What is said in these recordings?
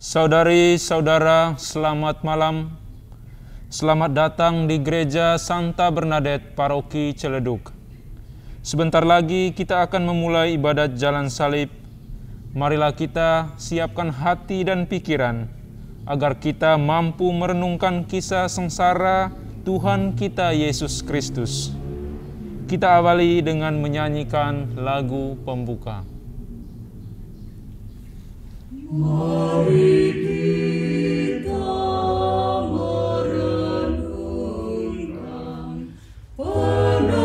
Saudari-saudara, selamat malam. Selamat datang di Gereja Santa Bernadette, Paroki Ciledug. Sebentar lagi kita akan memulai ibadat Jalan Salib. Marilah kita siapkan hati dan pikiran agar kita mampu merenungkan kisah sengsara Tuhan kita Yesus Kristus. Kita awali dengan menyanyikan lagu pembuka. Mari kita merenungkan penebus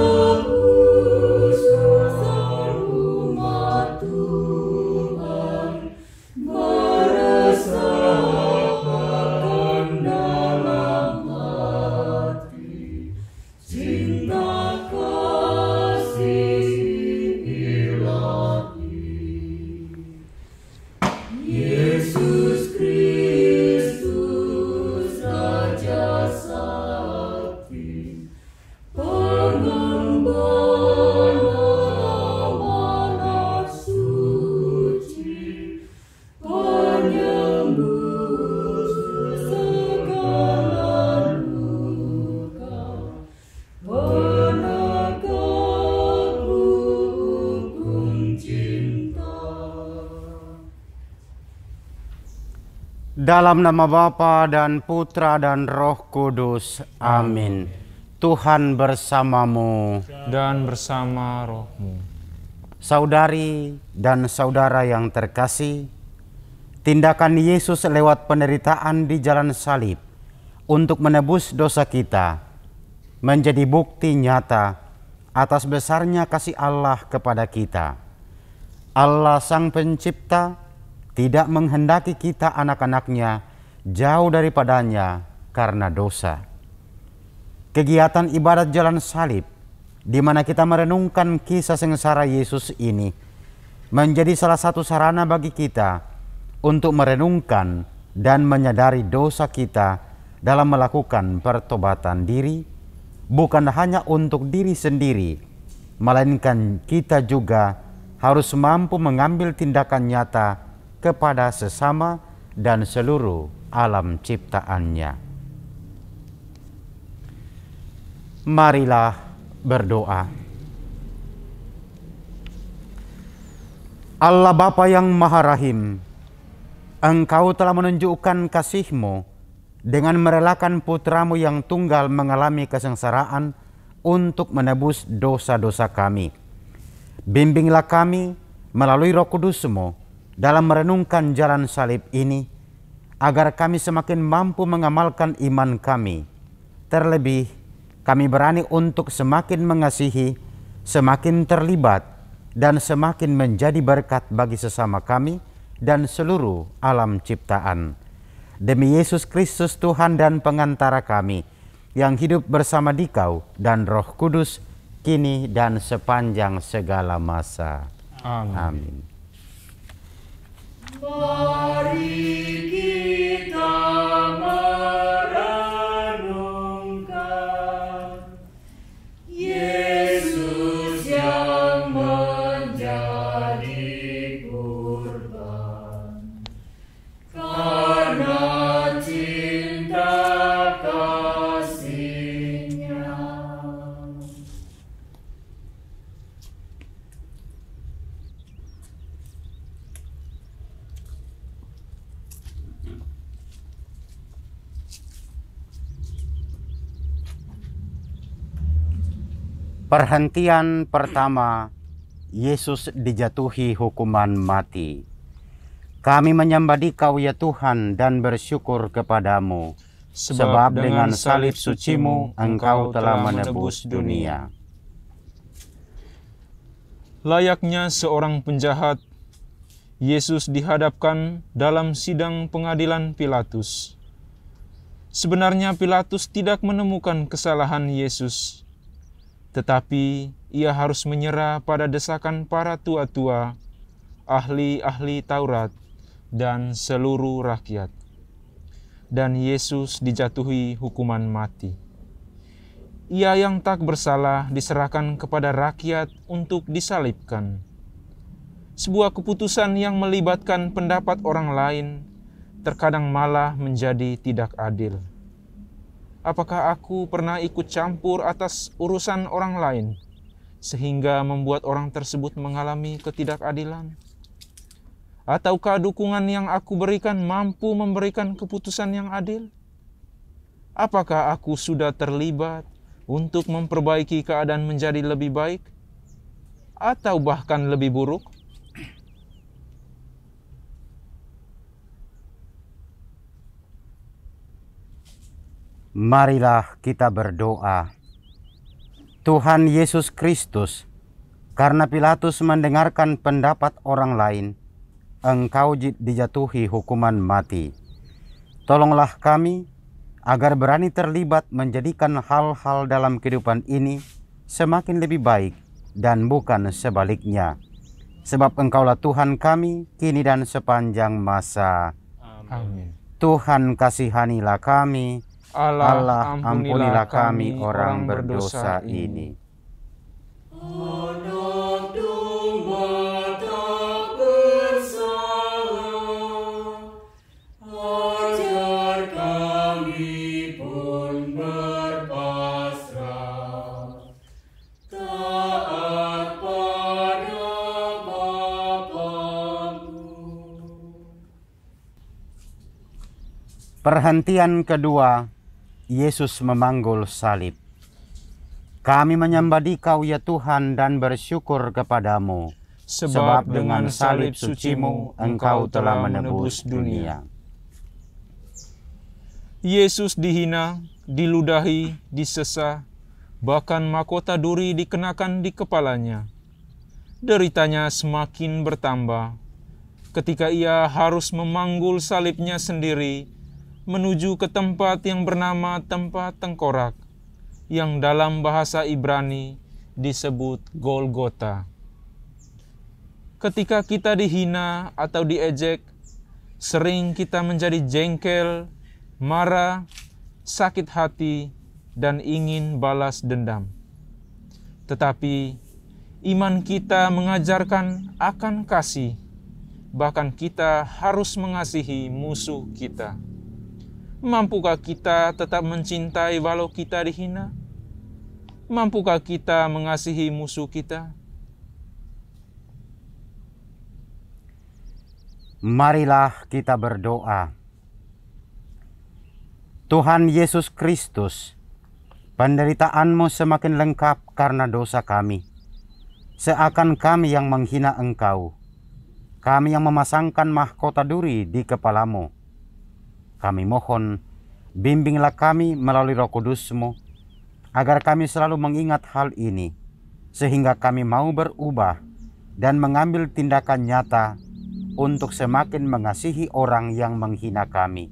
umat Tuhan, meresahkan dalam hati cinta kasih ilahi. Yesus Kristus Raja Sakti, Pengembala amanat suci, Penyembus segala luka, Penegak hukum cinta. Dalam nama Bapa dan Putra dan Roh Kudus. Amin. Tuhan bersamamu. Dan bersama rohmu. Saudari dan saudara yang terkasih, tindakan Yesus lewat penderitaan di jalan salib untuk menebus dosa kita menjadi bukti nyata atas besarnya kasih Allah kepada kita. Allah Sang Pencipta tidak menghendaki kita anak-anaknya jauh daripadanya karena dosa. Kegiatan ibadat Jalan Salib, di mana kita merenungkan kisah sengsara Yesus ini, menjadi salah satu sarana bagi kita untuk merenungkan dan menyadari dosa kita dalam melakukan pertobatan diri, bukan hanya untuk diri sendiri, melainkan kita juga harus mampu mengambil tindakan nyata kepada sesama dan seluruh alam ciptaannya. Marilah berdoa. Allah Bapa yang Maha Rahim, Engkau telah menunjukkan kasih-Mu dengan merelakan Putra-Mu yang tunggal mengalami kesengsaraan untuk menebus dosa-dosa kami. Bimbinglah kami melalui Roh Kudus-Mu dalam merenungkan jalan salib ini, agar kami semakin mampu mengamalkan iman kami. Terlebih, kami berani untuk semakin mengasihi, semakin terlibat, dan semakin menjadi berkat bagi sesama kami dan seluruh alam ciptaan. Demi Yesus Kristus Tuhan dan pengantara kami, yang hidup bersama Dikau dan Roh Kudus, kini dan sepanjang segala masa. Amin. Amin. Mari kita merenungkan Yesus yang menjadi kurban karena cinta kasih-Nya. Perhentian pertama, Yesus dijatuhi hukuman mati. Kami menyembah Dikau ya Tuhan dan bersyukur kepadamu, sebab dengan salib suci-Mu Engkau telah menebus dunia. Layaknya seorang penjahat, Yesus dihadapkan dalam sidang pengadilan Pilatus. Sebenarnya Pilatus tidak menemukan kesalahan Yesus, tetapi ia harus menyerah pada desakan para tua-tua, ahli-ahli Taurat, dan seluruh rakyat. Dan Yesus dijatuhi hukuman mati. Ia yang tak bersalah diserahkan kepada rakyat untuk disalibkan. Sebuah keputusan yang melibatkan pendapat orang lain terkadang malah menjadi tidak adil. Apakah aku pernah ikut campur atas urusan orang lain, sehingga membuat orang tersebut mengalami ketidakadilan? Ataukah dukungan yang aku berikan mampu memberikan keputusan yang adil? Apakah aku sudah terlibat untuk memperbaiki keadaan menjadi lebih baik, atau bahkan lebih buruk? Marilah kita berdoa. Tuhan Yesus Kristus, karena Pilatus mendengarkan pendapat orang lain, Engkau dijatuhi hukuman mati. Tolonglah kami agar berani terlibat menjadikan hal-hal dalam kehidupan ini semakin lebih baik dan bukan sebaliknya. Sebab Engkaulah Tuhan kami kini dan sepanjang masa. Amin. Tuhan kasihanilah kami. Allah, ampunilah kami orang berdosa ini. Anak domba tak bersalah, ajar kami pun berpasrah, taat pada Bapa-Mu. Perhentian kedua, Yesus memanggul salib. Kami menyembah Dikau ya Tuhan dan bersyukur kepadamu, sebab dengan salib suci-Mu Engkau telah menebus dunia. Yesus dihina, diludahi, disesah, bahkan mahkota duri dikenakan di kepalanya. Deritanya semakin bertambah ketika ia harus memanggul salibnya sendiri menuju ke tempat yang bernama tempat tengkorak, yang dalam bahasa Ibrani disebut Golgota. Ketika kita dihina atau diejek, sering kita menjadi jengkel, marah, sakit hati, dan ingin balas dendam. Tetapi iman kita mengajarkan akan kasih, bahkan kita harus mengasihi musuh kita. Mampukah kita tetap mencintai walau kita dihina? Mampukah kita mengasihi musuh kita? Marilah kita berdoa. Tuhan Yesus Kristus, penderitaan-Mu semakin lengkap karena dosa kami. Seakan kami yang menghina Engkau, kami yang memasangkan mahkota duri di kepala-Mu. Kami mohon, bimbinglah kami melalui Roh Kudus-Mu, agar kami selalu mengingat hal ini, sehingga kami mau berubah dan mengambil tindakan nyata untuk semakin mengasihi orang yang menghina kami.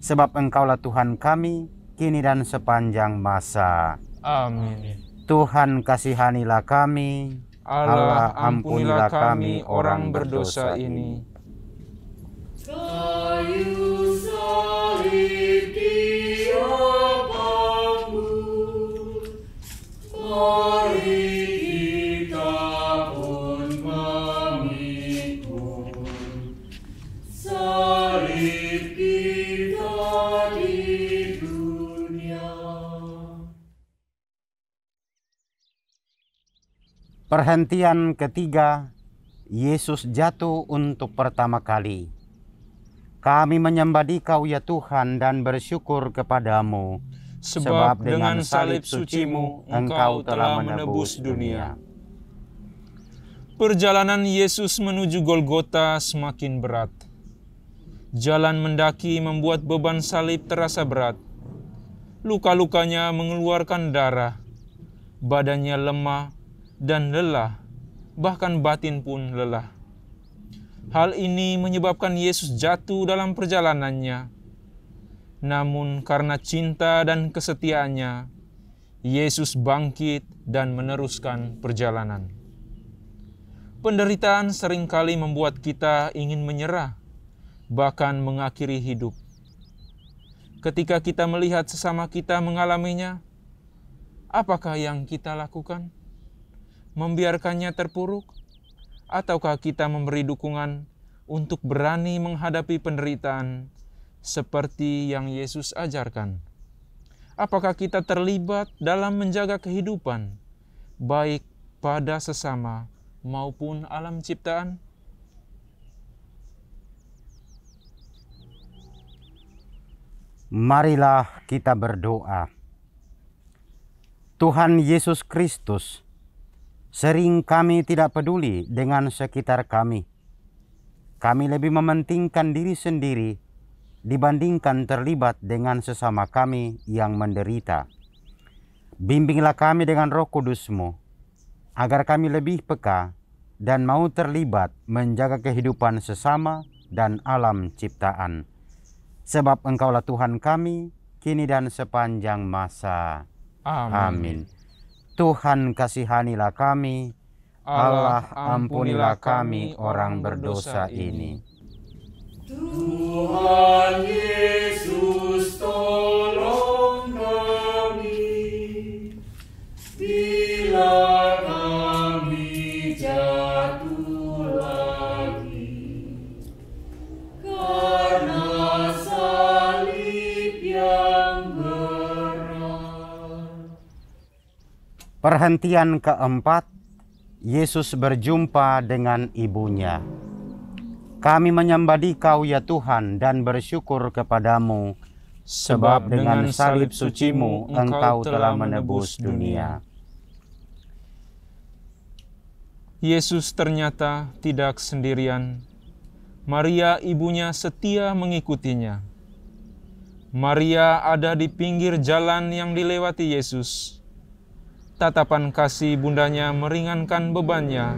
Sebab Engkaulah Tuhan kami, kini dan sepanjang masa. Amin. Tuhan kasihanilah kami. Allah, ampunilah kami orang berdosa ini. Kayu salib di apamu, mari kita pun memikul salib kita di dunia. Perhentian ketiga, Yesus jatuh untuk pertama kali. Kami menyembah Dikau ya Tuhan dan bersyukur kepadamu, Sebab dengan salib suci-Mu Engkau telah menebus dunia. Perjalanan Yesus menuju Golgota semakin berat. Jalan mendaki membuat beban salib terasa berat. Luka-lukanya mengeluarkan darah, badannya lemah dan lelah, bahkan batin pun lelah. Hal ini menyebabkan Yesus jatuh dalam perjalanannya. Namun karena cinta dan kesetiaannya, Yesus bangkit dan meneruskan perjalanan. Penderitaan seringkali membuat kita ingin menyerah, bahkan mengakhiri hidup. Ketika kita melihat sesama kita mengalaminya, apakah yang kita lakukan? Membiarkannya terpuruk? Ataukah kita memberi dukungan untuk berani menghadapi penderitaan seperti yang Yesus ajarkan? Apakah kita terlibat dalam menjaga kehidupan, baik pada sesama maupun alam ciptaan? Marilah kita berdoa. Tuhan Yesus Kristus, sering kami tidak peduli dengan sekitar kami. Kami lebih mementingkan diri sendiri dibandingkan terlibat dengan sesama kami yang menderita. Bimbinglah kami dengan Roh Kudus-Mu, agar kami lebih peka dan mau terlibat menjaga kehidupan sesama dan alam ciptaan. Sebab Engkaulah Tuhan kami, kini dan sepanjang masa. Amin. Tuhan kasihanilah kami, Allah ampunilah kami orang berdosa ini. Tuhan Yesus tolong kami, bila kami jatuh lagi, karena salib yang berat. Perhentian keempat, Yesus berjumpa dengan ibunya. Kami menyembah Dikau ya Tuhan dan bersyukur kepadamu, sebab dengan salib suci-Mu Engkau telah menebus dunia. Yesus ternyata tidak sendirian. Maria ibunya setia mengikutinya. Maria ada di pinggir jalan yang dilewati Yesus. Tatapan kasih bundanya meringankan bebannya,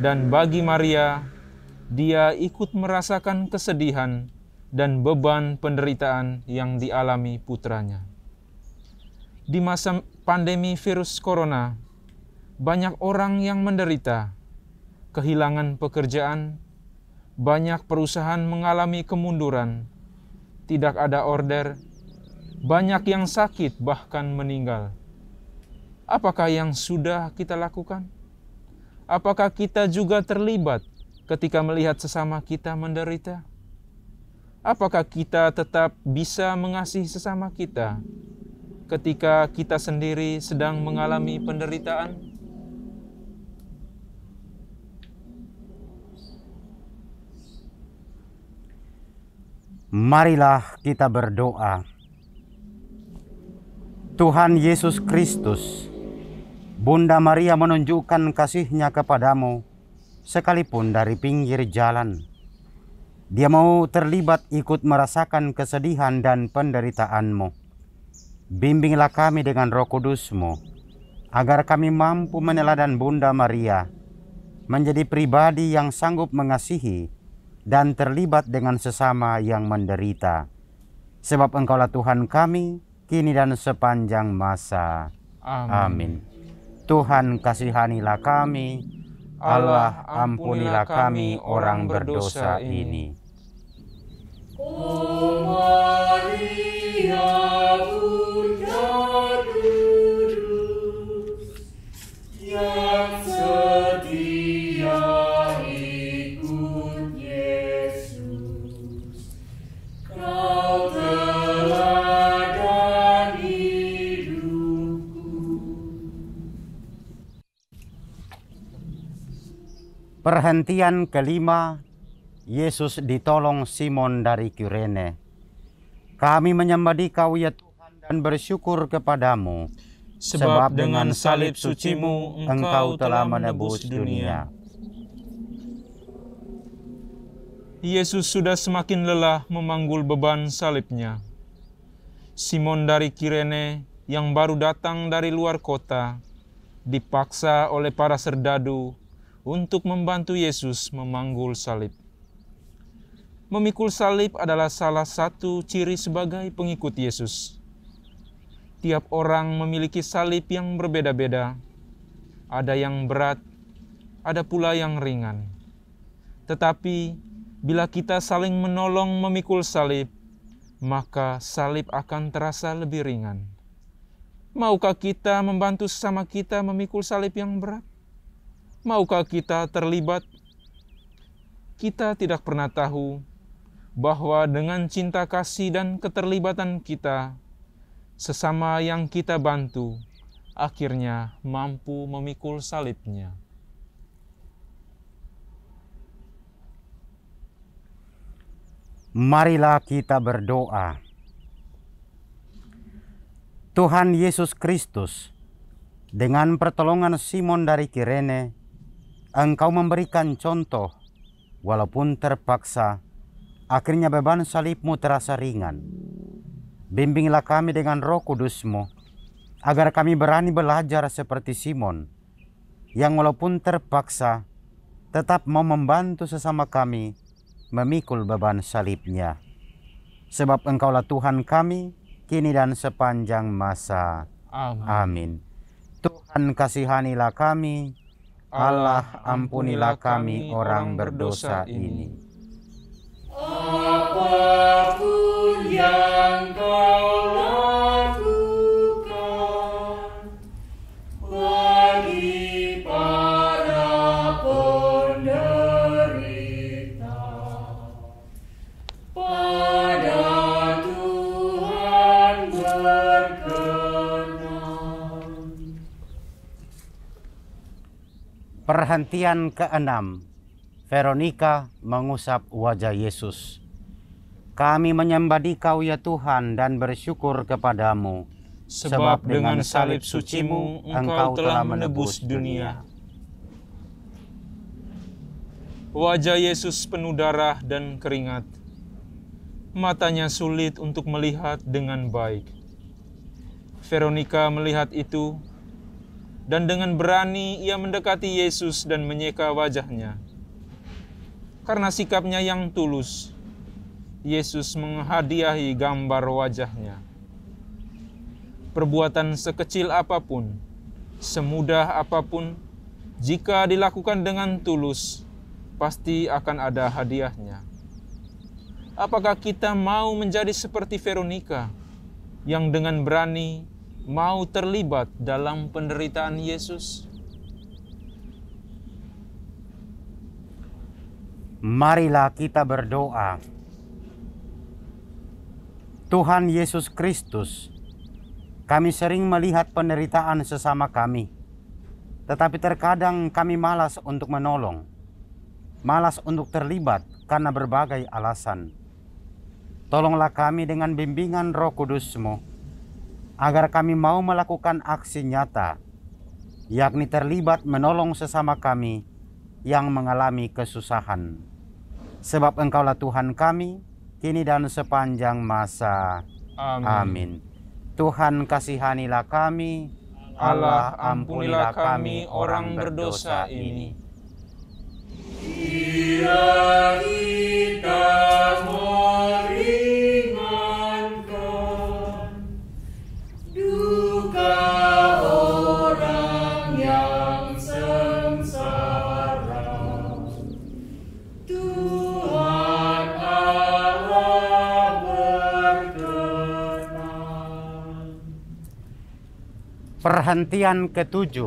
dan bagi Maria, dia ikut merasakan kesedihan dan beban penderitaan yang dialami putranya. Di masa pandemi virus corona, banyak orang yang menderita, kehilangan pekerjaan, banyak perusahaan mengalami kemunduran, tidak ada order, banyak yang sakit bahkan meninggal. Apakah yang sudah kita lakukan? Apakah kita juga terlibat ketika melihat sesama kita menderita? Apakah kita tetap bisa mengasihi sesama kita ketika kita sendiri sedang mengalami penderitaan? Marilah kita berdoa. Tuhan Yesus Kristus, Bunda Maria menunjukkan kasih-Nya kepadamu sekalipun dari pinggir jalan. Dia mau terlibat ikut merasakan kesedihan dan penderitaan-Mu. Bimbinglah kami dengan Roh Kudus-Mu, agar kami mampu meneladan Bunda Maria, menjadi pribadi yang sanggup mengasihi dan terlibat dengan sesama yang menderita. Sebab Engkaulah Tuhan kami, kini dan sepanjang masa. Amin. Tuhan kasihanilah kami, Allah ampunilah kami orang berdosa ini. O Maria, Bunda Kudus, yang setia ikut Yesus, Kau teladan hidupku. Perhentian kelima, Yesus ditolong Simon dari Kirene. Kami menyembah Dikau ya Tuhan dan bersyukur kepadamu, sebab dengan salib suci-Mu Engkau telah menebus dunia. Yesus sudah semakin lelah memanggul beban salibnya. Simon dari Kirene yang baru datang dari luar kota dipaksa oleh para serdadu untuk membantu Yesus memanggul salib. Memikul salib adalah salah satu ciri sebagai pengikut Yesus. Tiap orang memiliki salib yang berbeda-beda. Ada yang berat, ada pula yang ringan. Tetapi bila kita saling menolong memikul salib, maka salib akan terasa lebih ringan. Maukah kita membantu sesama kita memikul salib yang berat? Maukah kita terlibat? kita tidak pernah tahu bahwa dengan cinta kasih dan keterlibatan kita, sesama yang kita bantu akhirnya mampu memikul salibnya. Marilah kita berdoa. Tuhan Yesus Kristus, dengan pertolongan Simon dari Kirene, Engkau memberikan contoh, walaupun terpaksa, akhirnya beban salib-Mu terasa ringan. Bimbinglah kami dengan Roh Kudus-Mu, agar kami berani belajar seperti Simon, yang walaupun terpaksa, tetap mau membantu sesama kami memikul beban salib-Nya. Sebab Engkaulah Tuhan kami, kini dan sepanjang masa. Amin. Tuhan kasihanilah kami, Allah ampunilah kami orang berdosa ini. Apapun yang kau lakukan bagi para penderita, pada Tuhan berkenan. Perhentian ke-6. Veronika mengusap wajah Yesus. Kami menyembah Dikau ya Tuhan dan bersyukur kepadamu, Sebab dengan salib suci-Mu Engkau telah menebus dunia. Wajah Yesus penuh darah dan keringat. Matanya sulit untuk melihat dengan baik. Veronika melihat itu, dan dengan berani ia mendekati Yesus dan menyeka wajahnya. Karena sikapnya yang tulus, Yesus menghadiahi gambar wajahnya. Perbuatan sekecil apapun, semudah apapun, jika dilakukan dengan tulus, pasti akan ada hadiahnya. Apakah kita mau menjadi seperti Veronika, yang dengan berani mau terlibat dalam penderitaan Yesus? Marilah kita berdoa. Tuhan Yesus Kristus, kami sering melihat penderitaan sesama kami, tetapi terkadang kami malas untuk menolong, malas untuk terlibat karena berbagai alasan. Tolonglah kami dengan bimbingan Roh Kudus-Mu, agar kami mau melakukan aksi nyata, yakni terlibat menolong sesama kami yang mengalami kesusahan. Sebab Engkaulah Tuhan kami, kini dan sepanjang masa. Amin. Tuhan kasihanilah kami, Allah ampunilah kami orang berdosa ini. Biar kita meringankan duka orang yang sengsara. Tuhan Allah berkenan. Perhentian ke-7.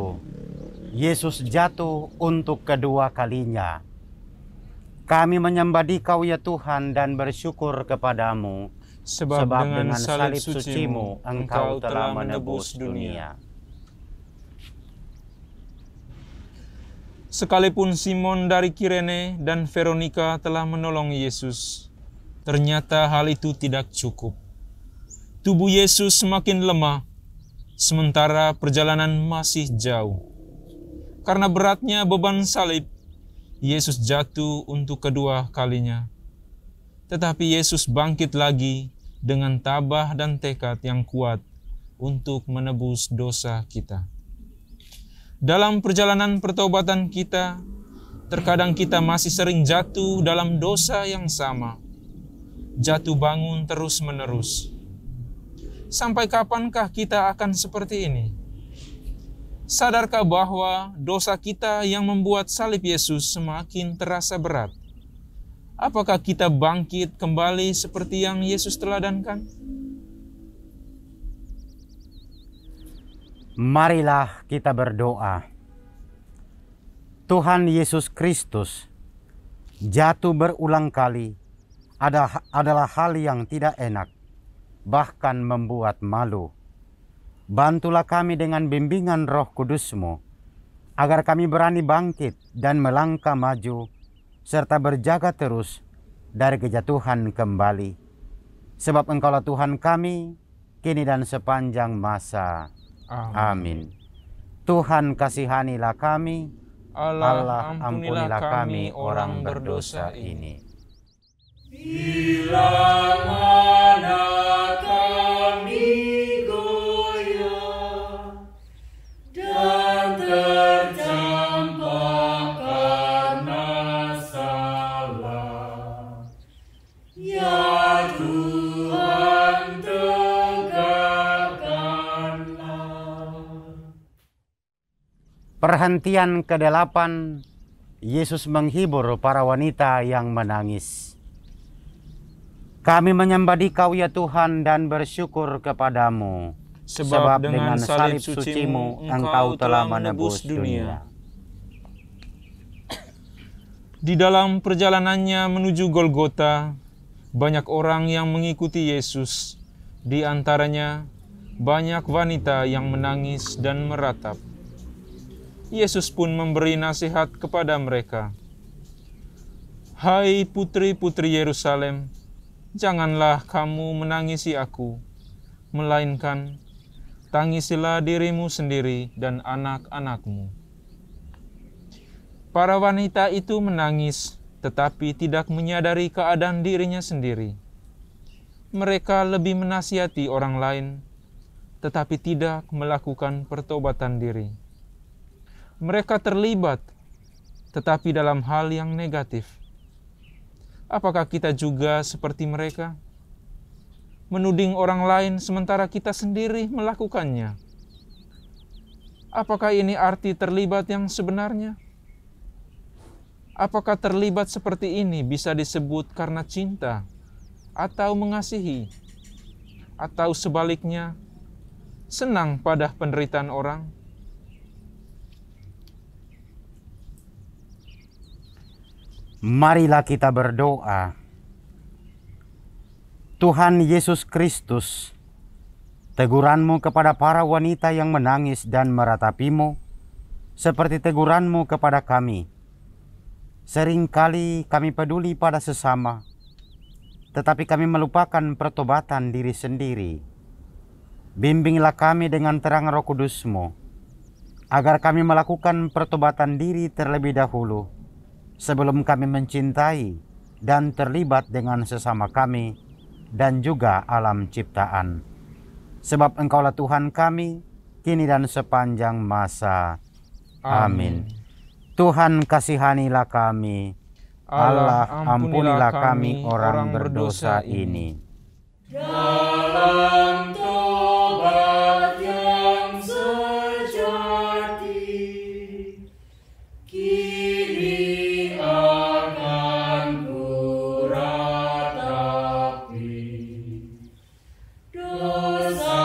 Yesus jatuh untuk kedua kalinya. Kami menyembah Dikau ya Tuhan dan bersyukur kepadamu, Sebab dengan salib suci-Mu Engkau telah menebus dunia. Sekalipun Simon dari Kirene dan Veronika telah menolong Yesus, ternyata hal itu tidak cukup. Tubuh Yesus semakin lemah, sementara perjalanan masih jauh. Karena beratnya beban salib, Yesus jatuh untuk kedua kalinya. Tetapi Yesus bangkit lagi dengan tabah dan tekad yang kuat untuk menebus dosa kita. Dalam perjalanan pertobatan kita, terkadang kita masih sering jatuh dalam dosa yang sama. Jatuh bangun terus-menerus. Sampai kapankah kita akan seperti ini? Sadarkah bahwa dosa kita yang membuat salib Yesus semakin terasa berat? Apakah kita bangkit kembali seperti yang Yesus teladankan? Marilah kita berdoa. Tuhan Yesus Kristus, Jatuh berulang kali adalah hal yang tidak enak, bahkan membuat malu. Bantulah kami dengan bimbingan Roh Kudus-Mu, agar kami berani bangkit dan melangkah maju, serta berjaga terus dari kejatuhan kembali. Sebab Engkaulah Tuhan kami, kini dan sepanjang masa. Amin. Tuhan kasihanilah kami, Allah ampunilah kami orang berdosa ini. Bila mana kami goyah dan tercampak karena salah, ya Tuhan tegakkanlah. Perhentian ke-8, Yesus menghibur para wanita yang menangis. Kami menyembah Dikau ya Tuhan dan bersyukur kepadamu, sebab dengan salib suci-Mu Engkau telah menebus dunia. Di dalam perjalanannya menuju Golgota, banyak orang yang mengikuti Yesus. Di antaranya, banyak wanita yang menangis dan meratap. Yesus pun memberi nasihat kepada mereka. Hai putri-putri Yerusalem, janganlah kamu menangisi aku, melainkan tangisilah dirimu sendiri dan anak-anakmu. Para wanita itu menangis, tetapi tidak menyadari keadaan dirinya sendiri. Mereka lebih menasihati orang lain, tetapi tidak melakukan pertobatan diri. Mereka terlibat, tetapi dalam hal yang negatif. Apakah kita juga seperti mereka? Menuding orang lain sementara kita sendiri melakukannya. Apakah ini arti terlibat yang sebenarnya? Apakah terlibat seperti ini bisa disebut karena cinta atau mengasihi? Atau sebaliknya, senang pada penderitaan orang? Marilah kita berdoa. Tuhan Yesus Kristus, teguran-Mu kepada para wanita yang menangis dan meratapi-Mu, seperti teguran-Mu kepada kami. Seringkali kami peduli pada sesama, tetapi kami melupakan pertobatan diri sendiri. Bimbinglah kami dengan terang Roh Kudus-Mu, agar kami melakukan pertobatan diri terlebih dahulu, sebelum kami mencintai dan terlibat dengan sesama kami dan juga alam ciptaan. Sebab Engkaulah Tuhan kami, kini dan sepanjang masa. Amin. Tuhan kasihanilah kami, Allah ampunilah kami orang berdosa ini. Dalam tobat yang sejati, kini akan kuratapi dosa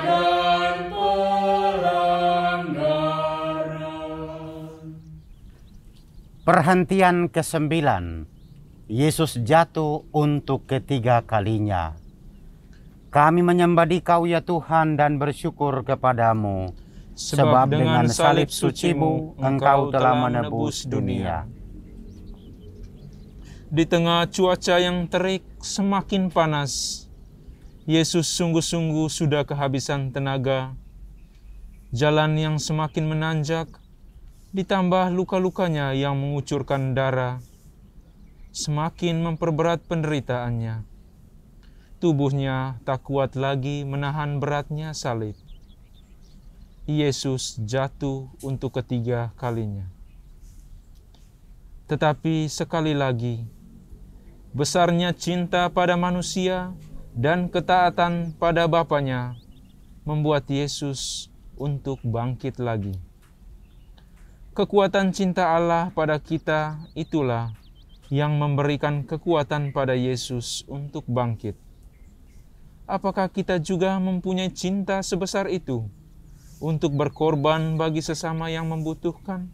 dan pelanggaran. Perhentian ke-9, Yesus jatuh untuk ketiga kalinya. Kami menyembah Dikau ya Tuhan dan bersyukur kepadamu, sebab dengan salib suci-Mu Engkau telah menebus dunia. Di tengah cuaca yang terik semakin panas, Yesus sungguh-sungguh sudah kehabisan tenaga. Jalan yang semakin menanjak, ditambah luka-lukanya yang mengucurkan darah, semakin memperberat penderitaannya. Tubuhnya tak kuat lagi menahan beratnya salib. Yesus jatuh untuk ketiga kalinya. Tetapi sekali lagi, besarnya cinta pada manusia dan ketaatan pada Bapanya membuat Yesus untuk bangkit lagi. Kekuatan cinta Allah pada kita itulah yang memberikan kekuatan pada Yesus untuk bangkit. Apakah kita juga mempunyai cinta sebesar itu untuk berkorban bagi sesama yang membutuhkan?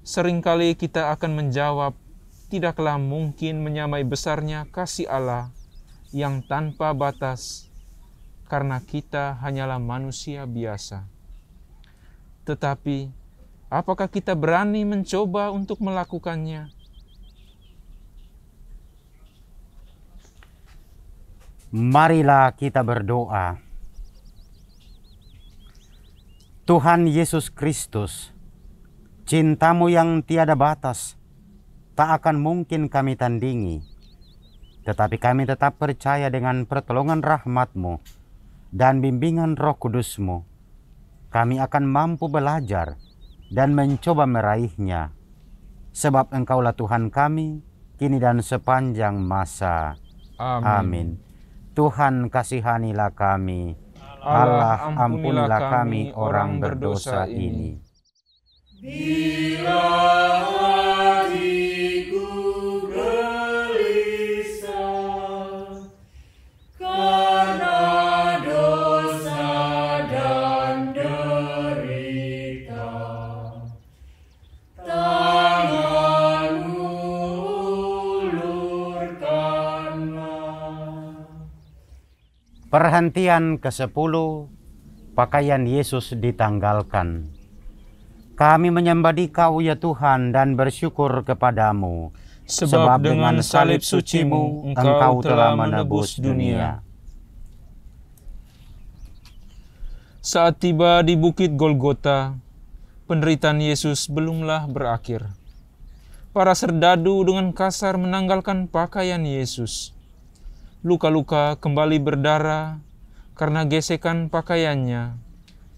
seringkali kita akan menjawab, tidaklah mungkin menyamai besarnya kasih Allah yang tanpa batas, karena kita hanyalah manusia biasa. Tetapi, apakah kita berani mencoba untuk melakukannya? Marilah kita berdoa. Tuhan Yesus Kristus, cinta-Mu yang tiada batas tak akan mungkin kami tandingi, tetapi kami tetap percaya dengan pertolongan rahmat-Mu dan bimbingan Roh Kudus-Mu, kami akan mampu belajar dan mencoba meraihnya, sebab Engkaulah Tuhan kami, kini dan sepanjang masa. Amin. Tuhan kasihanilah kami. Allah ampunilah kami orang berdosa ini. Bila hatiku gelisah karena dosa dan derita, tangan-Mu ulurkanlah. Perhentian ke-10, pakaian Yesus ditanggalkan. Kami menyembah Dikau ya Tuhan dan bersyukur kepadamu, Sebab dengan salib suci-Mu, Engkau telah menebus dunia. Saat tiba di Bukit Golgota, penderitaan Yesus belumlah berakhir. Para serdadu dengan kasar menanggalkan pakaian Yesus. Luka-luka kembali berdarah karena gesekan pakaiannya,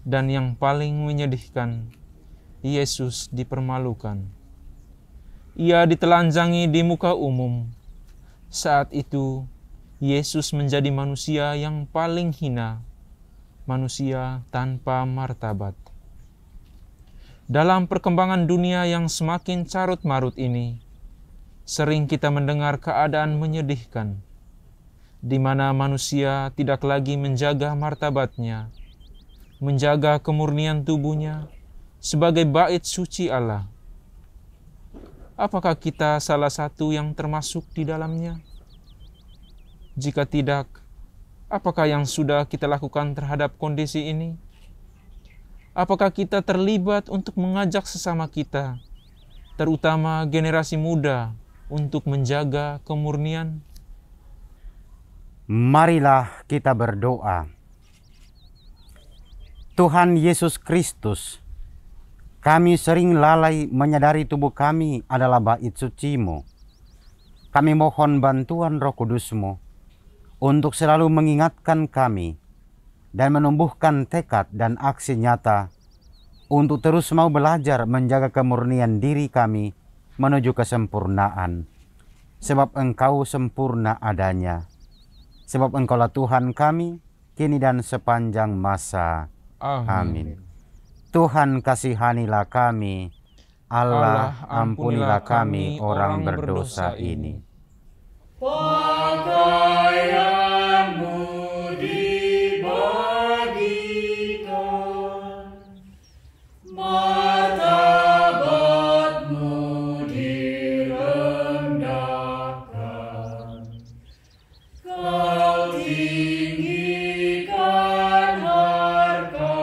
dan yang paling menyedihkan, Yesus dipermalukan. Ia ditelanjangi di muka umum. Saat itu, Yesus menjadi manusia yang paling hina, manusia tanpa martabat. Dalam perkembangan dunia yang semakin carut-marut ini, sering kita mendengar keadaan menyedihkan, di mana manusia tidak lagi menjaga martabatnya, menjaga kemurnian tubuhnya sebagai bait suci Allah. Apakah kita salah satu yang termasuk di dalamnya? Jika tidak, apakah yang sudah kita lakukan terhadap kondisi ini? Apakah kita terlibat untuk mengajak sesama kita, terutama generasi muda, untuk menjaga kemurnian? Marilah kita berdoa. Tuhan Yesus Kristus, kami sering lalai menyadari tubuh kami adalah bait suci-Mu. Kami mohon bantuan Roh Kudus-Mu untuk selalu mengingatkan kami dan menumbuhkan tekad dan aksi nyata untuk terus mau belajar menjaga kemurnian diri kami menuju kesempurnaan. Sebab Engkau sempurna adanya. Sebab Engkaulah Tuhan kami, kini dan sepanjang masa. Amin. Tuhan kasihanilah kami. Allah ampunilah kami orang berdosa ini. Pakaian-Mu dibagikan, martabat-Mu direndahkan, Kau tinggikan harkat-Ku.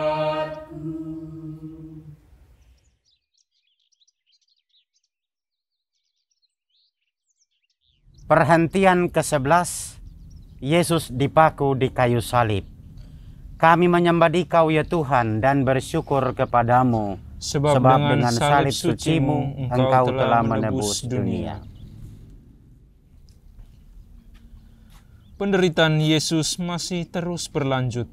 Perhentian ke-11, Yesus dipaku di kayu salib. Kami menyembah Dikau ya Tuhan dan bersyukur kepadamu, Sebab dengan salib suci-Mu, Engkau telah menebus dunia. Penderitaan Yesus masih terus berlanjut.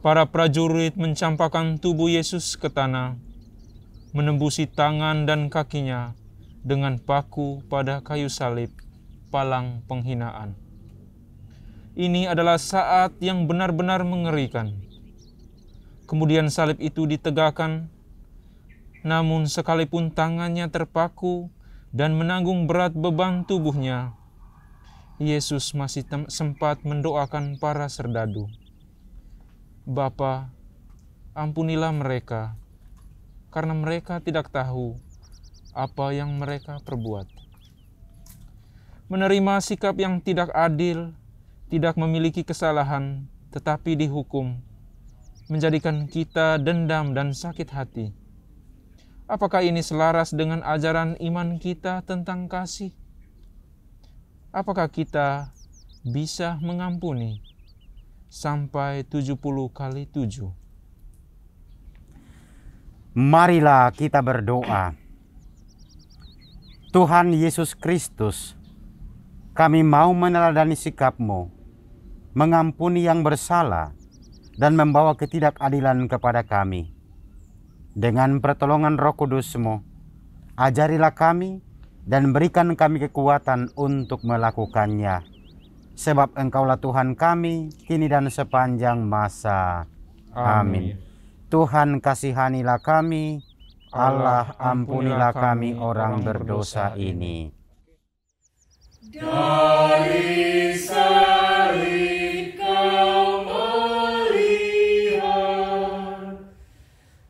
Para prajurit mencampakkan tubuh Yesus ke tanah, menembusi tangan dan kakinya dengan paku pada kayu salib, palang penghinaan. Ini adalah saat yang benar-benar mengerikan. Kemudian salib itu ditegakkan, namun sekalipun tangannya terpaku dan menanggung berat beban tubuhnya, Yesus masih sempat mendoakan para serdadu. Bapa, ampunilah mereka, karena mereka tidak tahu apa yang mereka perbuat. Menerima sikap yang tidak adil, tidak memiliki kesalahan, tetapi dihukum, menjadikan kita dendam dan sakit hati. Apakah ini selaras dengan ajaran iman kita tentang kasih? Apakah kita bisa mengampuni sampai 70 kali 7? Marilah kita berdoa. Tuhan Yesus Kristus, kami mau meneladani sikap-Mu, mengampuni yang bersalah, dan membawa ketidakadilan kepada kami. Dengan pertolongan Roh Kudus-Mu, ajarilah kami dan berikan kami kekuatan untuk melakukannya. Sebab Engkaulah Tuhan kami, kini dan sepanjang masa. Amin. Tuhan kasihanilah kami, Allah ampunilah kami orang berdosa ini. Dari salib Kau melihat,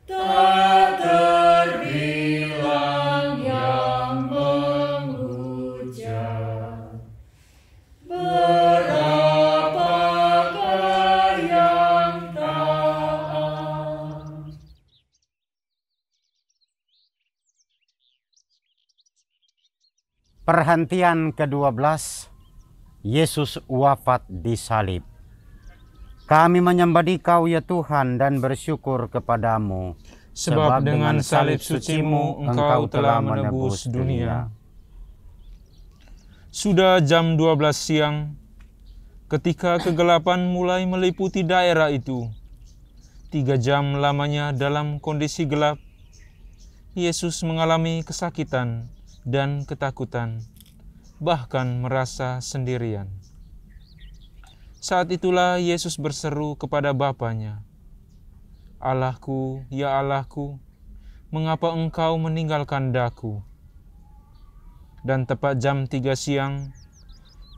tak terbilang yang menghujat. Berapakah yang taat? Perhentian ke-12, Yesus wafat di salib. Kami menyembah Dikau ya Tuhan dan bersyukur kepadamu, Sebab dengan salib suci-Mu Engkau telah menebus dunia. Sudah jam 12 siang, ketika kegelapan mulai meliputi daerah itu. 3 jam lamanya dalam kondisi gelap, Yesus mengalami kesakitan dan ketakutan, bahkan merasa sendirian. Saat itulah Yesus berseru kepada Bapanya, "Allahku, ya Allahku, mengapa Engkau meninggalkan Daku?" Dan tepat jam 3 siang,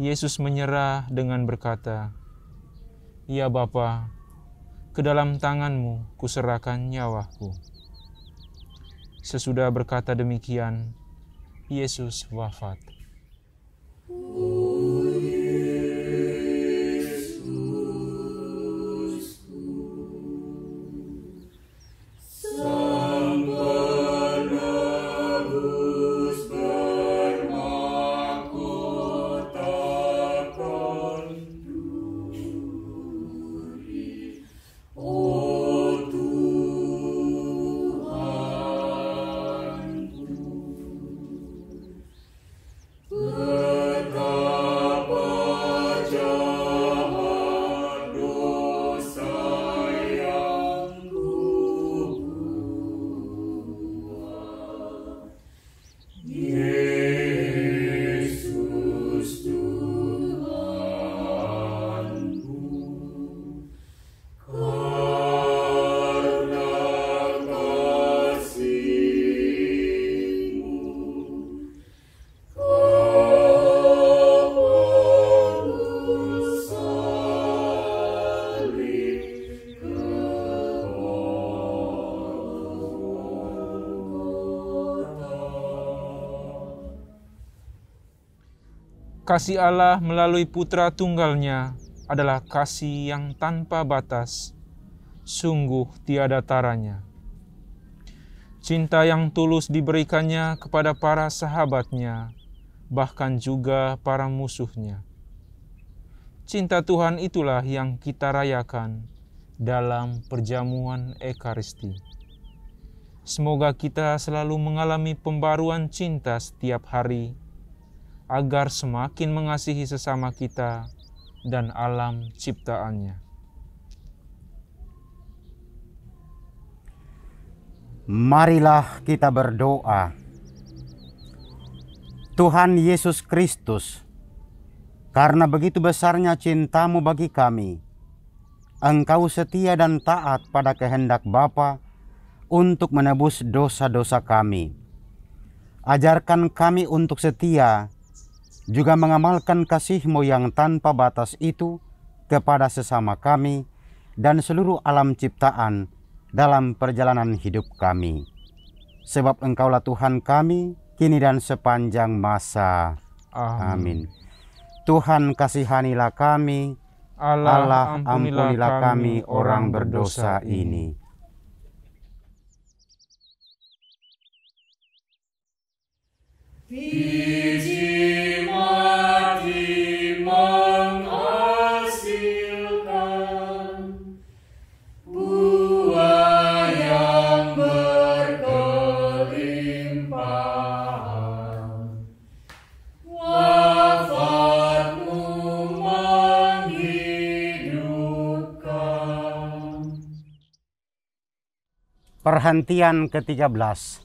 Yesus menyerah dengan berkata, "Ya Bapa, ke dalam tangan-Mu kuserahkan nyawaku." Sesudah berkata demikian, Yesus wafat. Sang penebus bermahkotakan duri, oh Tuhanku. Betapa jahat dosa yang kubuat. Yesus Tuhanku, karena kasih-Mu Kasih Allah melalui Putra Tunggal-Nya adalah kasih yang tanpa batas, sungguh tiada taranya. Cinta yang tulus diberikannya kepada para sahabatnya, bahkan juga para musuhnya. Cinta Tuhan itulah yang kita rayakan dalam perjamuan Ekaristi. Semoga kita selalu mengalami pembaruan cinta setiap hari, agar semakin mengasihi sesama kita dan alam ciptaannya. Marilah kita berdoa. Tuhan Yesus Kristus, karena begitu besarnya cinta-Mu bagi kami, Engkau setia dan taat pada kehendak Bapa untuk menebus dosa-dosa kami. Ajarkan kami untuk setia, juga mengamalkan kasih-Mu yang tanpa batas itu kepada sesama kami dan seluruh alam ciptaan dalam perjalanan hidup kami. Sebab Engkaulah Tuhan kami, kini dan sepanjang masa. Amin. Tuhan kasihanilah kami, Allah ampunilah kami orang berdosa ini. Biji mati menghasilkan buah yang berkelimpahan. Wafatmu menghidupkan. Perhentian ke-13.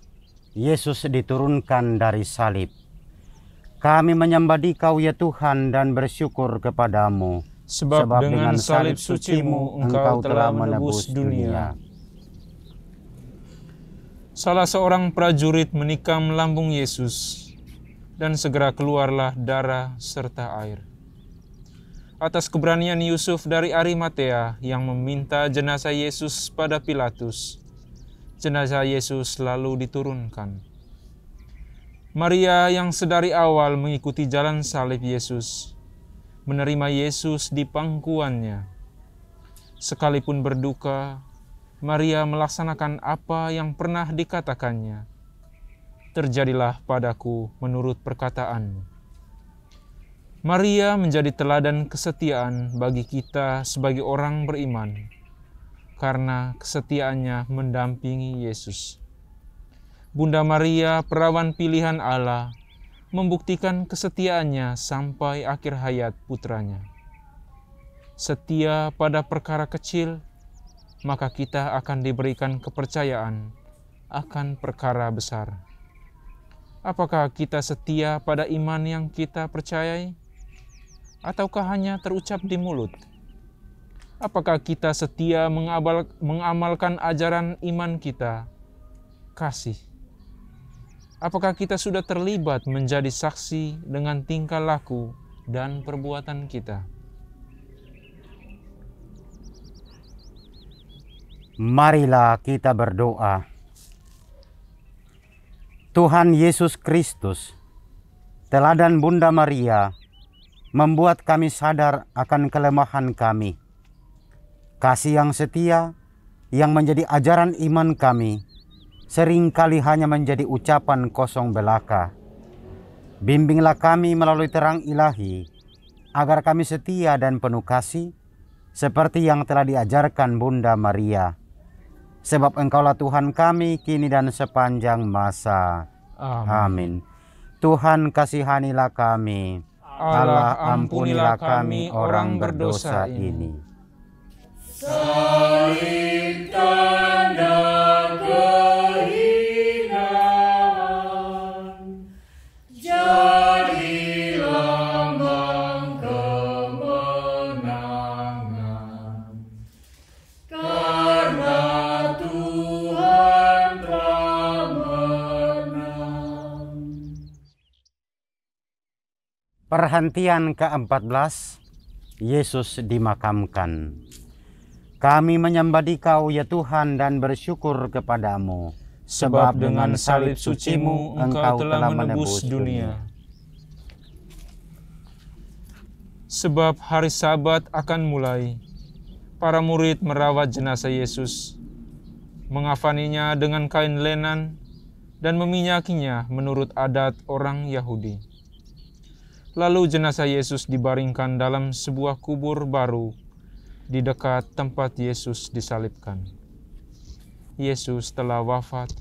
Yesus diturunkan dari salib. Kami menyembah Dikau ya Tuhan dan bersyukur kepadamu, Sebab dengan salib suci-Mu Engkau telah menebus dunia. Salah seorang prajurit menikam lambung Yesus, dan segera keluarlah darah serta air. Atas keberanian Yusuf dari Arimatea yang meminta jenazah Yesus pada Pilatus, jenazah Yesus lalu diturunkan. Maria yang sedari awal mengikuti jalan salib Yesus, menerima Yesus di pangkuannya. Sekalipun berduka, Maria melaksanakan apa yang pernah dikatakannya. Terjadilah padaku menurut perkataanmu. Maria menjadi teladan kesetiaan bagi kita sebagai orang beriman, karena kesetiaannya mendampingi Yesus. Bunda Maria, perawan pilihan Allah, membuktikan kesetiaannya sampai akhir hayat putranya. Setia pada perkara kecil, maka kita akan diberikan kepercayaan akan perkara besar. Apakah kita setia pada iman yang kita percayai? Ataukah hanya terucap di mulut? Apakah kita setia mengamalkan ajaran iman kita, kasih? Apakah kita sudah terlibat menjadi saksi dengan tingkah laku dan perbuatan kita? Marilah kita berdoa. Tuhan Yesus Kristus, teladan Bunda Maria, membuat kami sadar akan kelemahan kami. Kasih yang setia, yang menjadi ajaran iman kami, seringkali hanya menjadi ucapan kosong belaka. Bimbinglah kami melalui terang ilahi, agar kami setia dan penuh kasih, seperti yang telah diajarkan Bunda Maria. Sebab Engkaulah Tuhan kami, kini dan sepanjang masa. Amin. Tuhan kasihanilah kami, Allah ampunilah kami orang berdosa ini. Salib tanda kehinaan, jadi lambang kemenangan. Karena Tuhan telah menang. Perhentian ke-14. Yesus dimakamkan. Kami menyembah Dikau ya Tuhan dan bersyukur kepadamu, Sebab dengan salib suci-Mu Engkau telah menebus dunia. Sebab hari Sabat akan mulai, para murid merawat jenazah Yesus, mengafaninya dengan kain lenan dan meminyakinya menurut adat orang Yahudi. Lalu jenazah Yesus dibaringkan dalam sebuah kubur baru di dekat tempat Yesus disalibkan. Yesus telah wafat,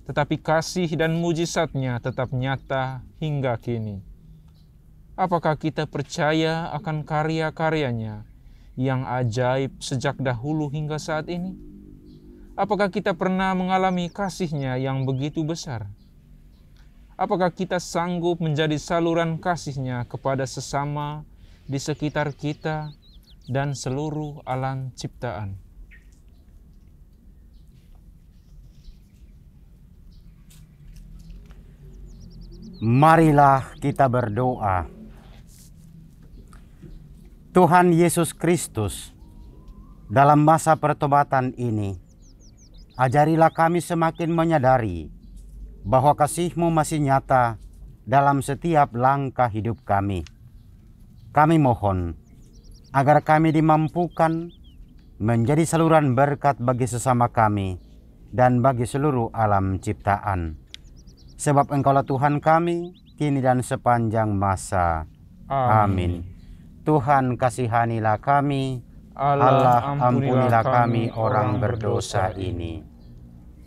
tetapi kasih dan mujizatnya tetap nyata hingga kini. Apakah kita percaya akan karya-karyanya yang ajaib sejak dahulu hingga saat ini? Apakah kita pernah mengalami kasihnya yang begitu besar? Apakah kita sanggup menjadi saluran kasihnya kepada sesama di sekitar kita dan seluruh alam ciptaan? Marilah kita berdoa. Tuhan Yesus Kristus, dalam masa pertobatan ini, ajarilah kami semakin menyadari bahwa kasih-Mu masih nyata dalam setiap langkah hidup kami. Kami mohon agar kami dimampukan menjadi saluran berkat bagi sesama kami dan bagi seluruh alam ciptaan. Sebab Engkaulah Tuhan kami, kini dan sepanjang masa. Amin. Tuhan kasihanilah kami, Allah ampunilah kami orang berdosa ini.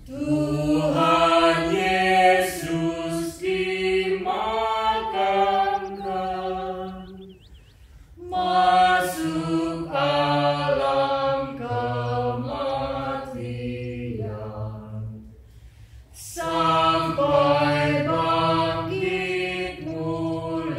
Tuhan Yesus dimakamkan, masuk alam kematian, sampai bangkit mulia.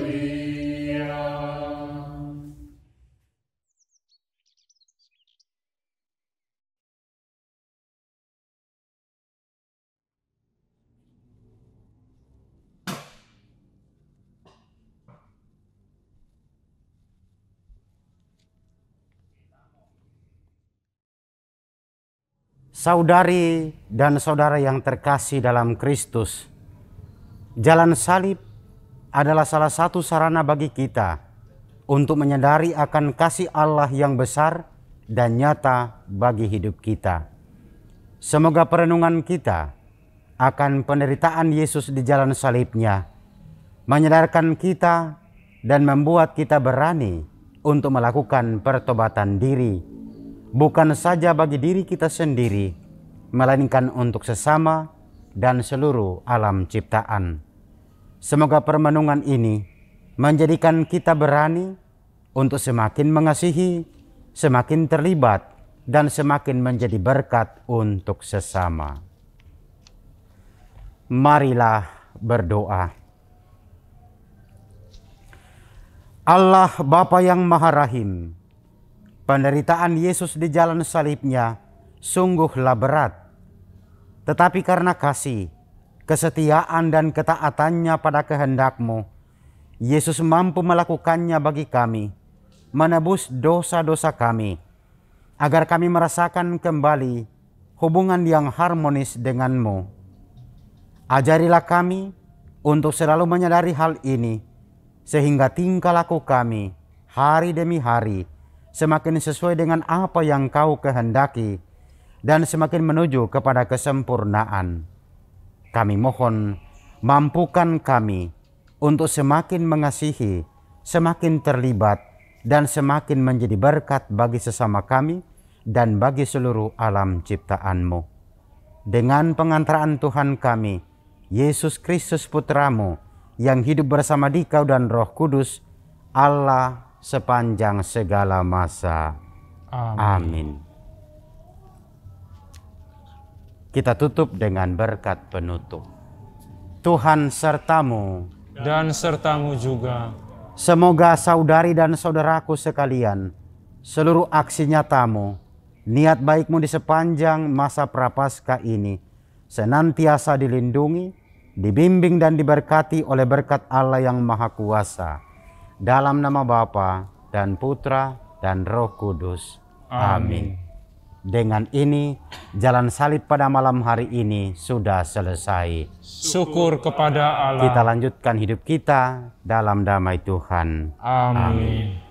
Saudari dan saudara yang terkasih dalam Kristus, jalan salib adalah salah satu sarana bagi kita untuk menyadari akan kasih Allah yang besar dan nyata bagi hidup kita. Semoga perenungan kita akan penderitaan Yesus di jalan salibnya menyadarkan kita dan membuat kita berani untuk melakukan pertobatan diri, bukan saja bagi diri kita sendiri, melainkan untuk sesama dan seluruh alam ciptaan. Semoga permenungan ini menjadikan kita berani untuk semakin mengasihi, semakin terlibat, dan semakin menjadi berkat untuk sesama. Marilah berdoa. Allah Bapa yang Maha Rahim, penderitaan Yesus di jalan salibnya sungguhlah berat. Tetapi karena kasih, kesetiaan dan ketaatannya pada kehendak-Mu, Yesus mampu melakukannya bagi kami, menebus dosa-dosa kami, agar kami merasakan kembali hubungan yang harmonis dengan-Mu. Ajarilah kami untuk selalu menyadari hal ini, sehingga tingkah laku kami hari demi hari semakin sesuai dengan apa yang Kau kehendaki dan semakin menuju kepada kesempurnaan. Kami mohon, mampukan kami untuk semakin mengasihi, semakin terlibat, dan semakin menjadi berkat bagi sesama kami dan bagi seluruh alam ciptaan-Mu. Dengan pengantaraan Tuhan kami, Yesus Kristus Putra-Mu, yang hidup bersama Dikau dan Roh Kudus, Allah sepanjang segala masa. Amin. Kita tutup dengan berkat penutup. Tuhan sertamu Dan sertamu juga. Semoga saudari dan saudaraku sekalian, seluruh aksi nyatamu, niat baikmu di sepanjang masa Prapaskah ini senantiasa dilindungi, dibimbing dan diberkati oleh berkat Allah yang Maha Kuasa. Dalam nama Bapa dan Putra dan Roh Kudus. Amin. Dengan ini, jalan salib pada malam hari ini sudah selesai. Syukur kepada Allah. Kita lanjutkan hidup kita dalam damai Tuhan. Amin.